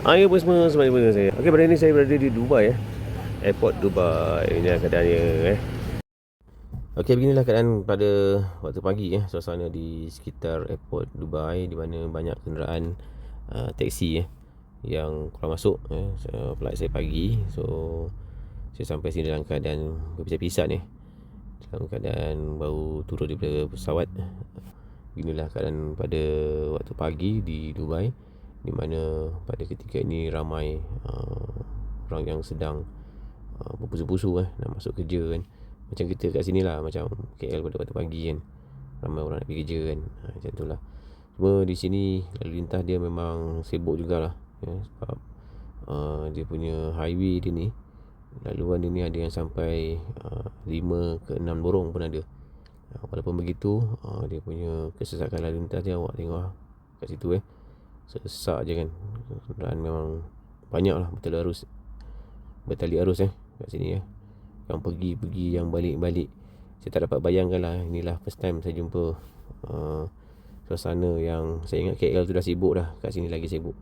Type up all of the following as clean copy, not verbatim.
Hai apa semua, selamat jumpa dengan saya. Okey, pada ini saya berada di Dubai Airport Dubai. Ini keadaannya Okey, beginilah keadaan pada waktu pagi suasana di sekitar Airport Dubai, di mana banyak kenderaan teksi yang keluar masuk flight saya pagi. So saya sampai sini dalam keadaan berpisah-pisah dalam keadaan baru turun daripada pesawat. Beginilah keadaan pada waktu pagi di Dubai, di mana pada ketika ini ramai orang yang sedang berpusu-pusu nak masuk kerja kan. Macam kita kat sini lah, macam KL pada waktu pagi kan, ramai orang nak pergi kerja kan, macam tu lah. Cuma di sini lalu lintas dia memang sibuk jugalah sebab dia punya highway dia ni, laluan dia ni ada yang sampai 5 ke 6 lorong pun ada. Walaupun begitu dia punya kesesakan lalu lintas dia, awak tengok kat situ sesak je kan. Kenderaan memang banyak lah, bertali arus kat sini yang pergi, yang balik. Saya tak dapat bayangkan lah, inilah first time saya jumpa suasana yang saya ingat KL tu dah sibuk dah, kat sini lagi sibuk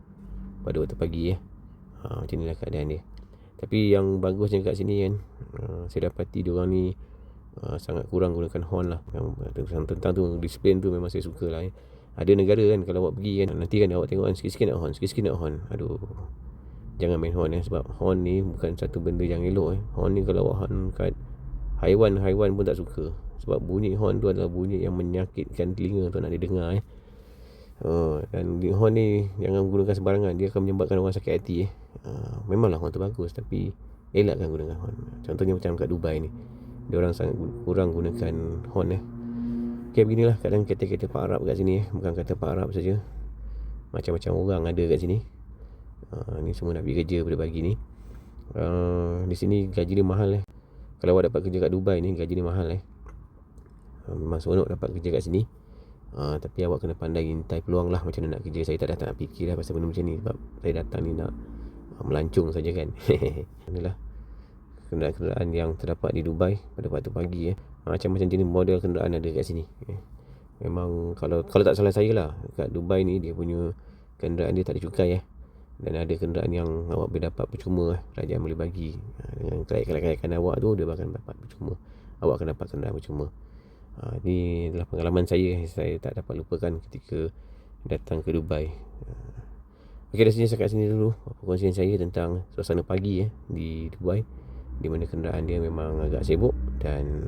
pada waktu pagi macam inilah keadaan dia. Tapi yang bagusnya kat sini kan, saya dapati diorang ni sangat kurang gunakan horn lah. Yang tentang tu, disiplin tu memang saya suka lah Ada negara kan, kalau awak pergi kan, nanti kan awak tengok kan, sikit-sikit nak horn. Aduh, jangan main horn sebab horn ni bukan satu benda yang elok Horn ni kalau awak horn kat haiwan pun tak suka, sebab bunyi horn tu adalah bunyi yang menyakitkan telinga tu nak didengar dan horn ni jangan gunakan sembarangan, dia akan menyebabkan orang sakit hati memanglah horn tu bagus, tapi elakkan gunakan horn. Contohnya macam kat Dubai ni, dia orang sangat kurang gunakan horn Okay, beginilah kadang kereta-kereta Pak Arab kat sini bukan kata Pak Arab saja, macam-macam orang ada kat sini. Ni semua nak pergi kerja pada pagi ni. Di sini gaji dia mahal Kalau awak dapat kerja kat Dubai ni, gaji dia mahal memang seronok dapat kerja kat sini. Tapi awak kena pandai intai peluang lah, macam mana nak kerja. Saya tak datang nak fikir pasal benda macam ni, sebab saya datang ni nak melancong saja kan. Inilah kenderaan yang terdapat di Dubai pada waktu pagi macam-macam jenis model kenderaan ada kat sini. Memang kalau tak salah saya lah, kat Dubai ni dia punya kenderaan dia tak ada cukai dan ada kenderaan yang awak boleh dapat percuma kerajaan boleh bagi dengan kelayakan awak tu, dia akan dapat percuma, awak akan dapat kenderaan percuma. Ini adalah pengalaman saya tak dapat lupakan ketika datang ke Dubai. Okey, dari sini saya kat sini dulu perkongsian saya tentang suasana pagi di Dubai, di mana kenderaan dia memang agak sibuk dan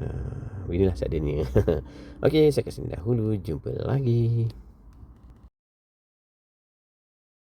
beginilah seadanya. Okey, saya kat sini dahulu, jumpa lagi.